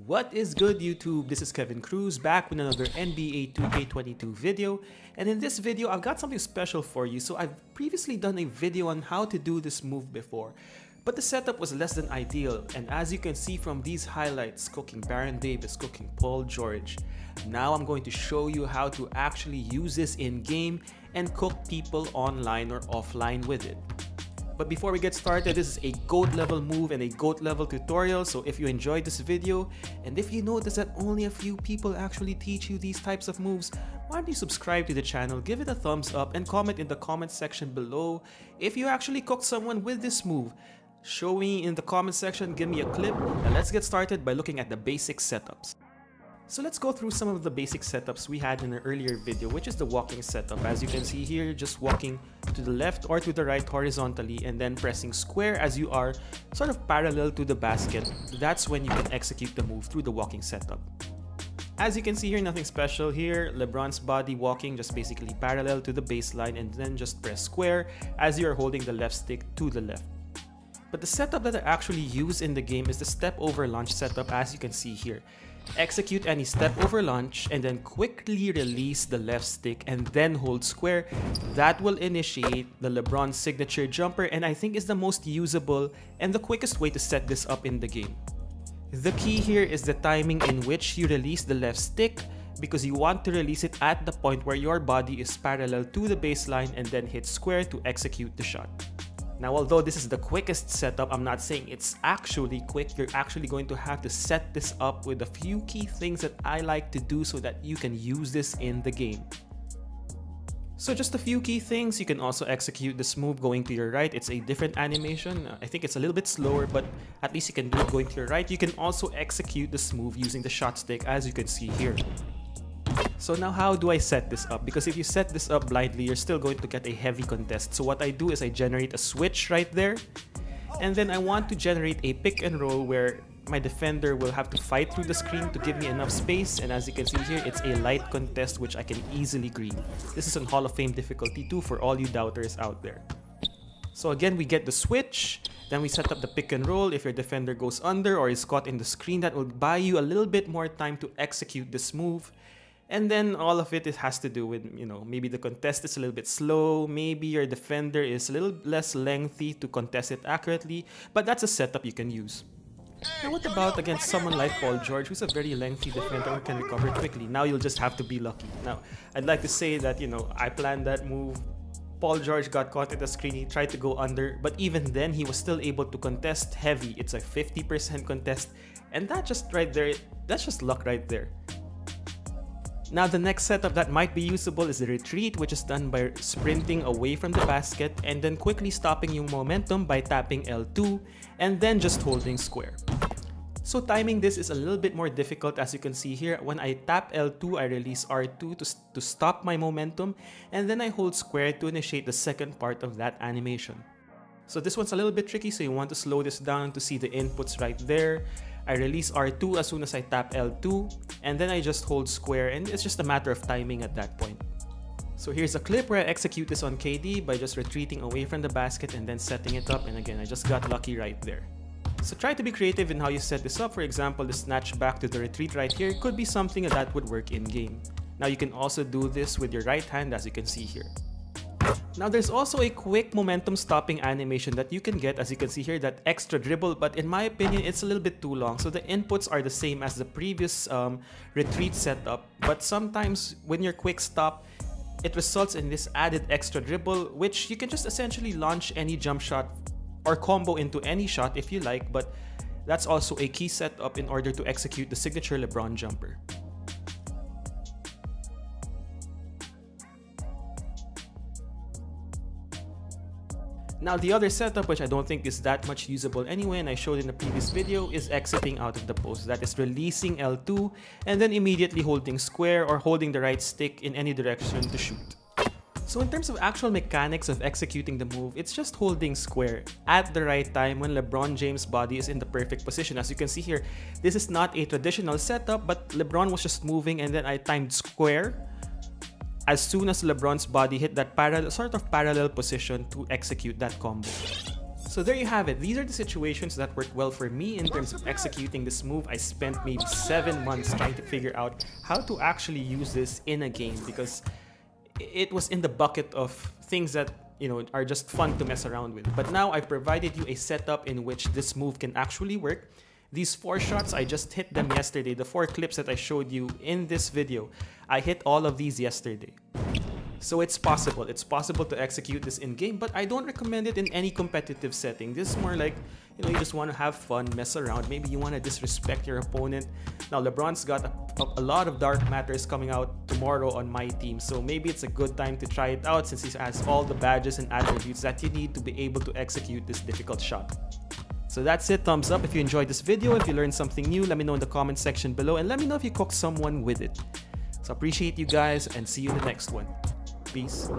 What is good, YouTube? This is Kevin Cruz back with another NBA 2K22 video, and in this video I've got something special for you. So I've previously done a video on how to do this move before, but the setup was less than ideal, and as you can see from these highlights, cooking Baron Davis, cooking Paul George, now I'm going to show you how to actually use this in game and cook people online or offline with it. But before we get started, this is a GOAT level move and a GOAT level tutorial, so if you enjoyed this video and if you notice that only a few people actually teach you these types of moves, why don't you subscribe to the channel, give it a thumbs up, and comment in the comment section below if you actually cooked someone with this move. Show me in the comment section, give me a clip, and let's get started by looking at the basic setups. So let's go through some of the basic setups we had in an earlier video, which is the walking setup. As you can see here, just walking to the left or to the right horizontally and then pressing square as you are sort of parallel to the basket. That's when you can execute the move through the walking setup. As you can see here, nothing special here. LeBron's body walking just basically parallel to the baseline and then just press square as you are holding the left stick to the left. But the setup that I actually use in the game is the step over launch setup, as you can see here. Execute any step over launch and then quickly release the left stick and then hold square. That will initiate the LeBron Signature Jumper, and I think is the most usable and the quickest way to set this up in the game. The key here is the timing in which you release the left stick, because you want to release it at the point where your body is parallel to the baseline and then hit square to execute the shot. Now, although this is the quickest setup, I'm not saying it's actually quick. You're actually going to have to set this up with a few key things that I like to do so that you can use this in the game. So just a few key things. You can also execute this move going to your right. It's a different animation. I think it's a little bit slower, but at least you can do it going to your right. You can also execute this move using the shot stick, as you can see here. So now how do I set this up? Because if you set this up blindly, you're still going to get a heavy contest. So what I do is I generate a switch right there, and then I want to generate a pick and roll where my defender will have to fight through the screen to give me enough space, and as you can see here, it's a light contest which I can easily green. This is on Hall of Fame difficulty 2 for all you doubters out there. So again, we get the switch, then we set up the pick and roll. If your defender goes under or is caught in the screen, that will buy you a little bit more time to execute this move. And then all of it has to do with, maybe the contest is a little bit slow, maybe your defender is a little less lengthy to contest it accurately, but that's a setup you can use. Now what about against someone like Paul George, who's a very lengthy defender who can recover quickly? Now you'll just have to be lucky. Now, I'd like to say that, I planned that move. Paul George got caught in the screen, he tried to go under, but even then he was still able to contest heavy. It's a 50% contest, and that just right there, that's just luck right there. Now the next setup that might be usable is the retreat, which is done by sprinting away from the basket and then quickly stopping your momentum by tapping L2 and then just holding square. So timing this is a little bit more difficult, as you can see here. When I tap L2, I release R2 to stop my momentum, and then I hold square to initiate the second part of that animation. So this one's a little bit tricky, so you want to slow this down to see the inputs right there. I release R2 as soon as I tap L2, and then I just hold square, and it's just a matter of timing at that point. So here's a clip where I execute this on KD by just retreating away from the basket and then setting it up, and again, I just got lucky right there. So try to be creative in how you set this up. For example, the snatch back to the retreat right here could be something that would work in game. Now you can also do this with your right hand, as you can see here. Now there's also a quick momentum stopping animation that you can get, as you can see here, that extra dribble, but in my opinion it's a little bit too long. So the inputs are the same as the previous retreat setup, but sometimes when you're quick stop, it results in this added extra dribble, which you can just essentially launch any jump shot or combo into any shot if you like, but that's also a key setup in order to execute the Signature Lebron Jumper. Now the other setup, which I don't think is that much usable anyway, and I showed in the previous video, is exiting out of the post. That is releasing L2 and then immediately holding square or holding the right stick in any direction to shoot. So in terms of actual mechanics of executing the move, it's just holding square at the right time when LeBron James' body is in the perfect position. As you can see here, this is not a traditional setup, but LeBron was just moving and then I timed square as soon as LeBron's body hit that parallel position to execute that combo. So there you have it. These are the situations that worked well for me in terms of executing this move. I spent maybe 7 months trying to figure out how to actually use this in a game, because it was in the bucket of things that, you know, are just fun to mess around with. But now I've provided you a setup in which this move can actually work. These 4 shots, I just hit them yesterday. The 4 clips that I showed you in this video, I hit all of these yesterday. So it's possible. It's possible to execute this in-game, but I don't recommend it in any competitive setting. This is more like, you know, you just want to have fun, mess around. Maybe you want to disrespect your opponent. Now, LeBron's got a lot of Dark Matters coming out tomorrow on my team, so maybe it's a good time to try it out since he has all the badges and attributes that you need to be able to execute this difficult shot. So that's it. Thumbs up if you enjoyed this video. If you learned something new, let me know in the comment section below, and let me know if you cooked someone with it. So appreciate you guys, and see you in the next one. Peace.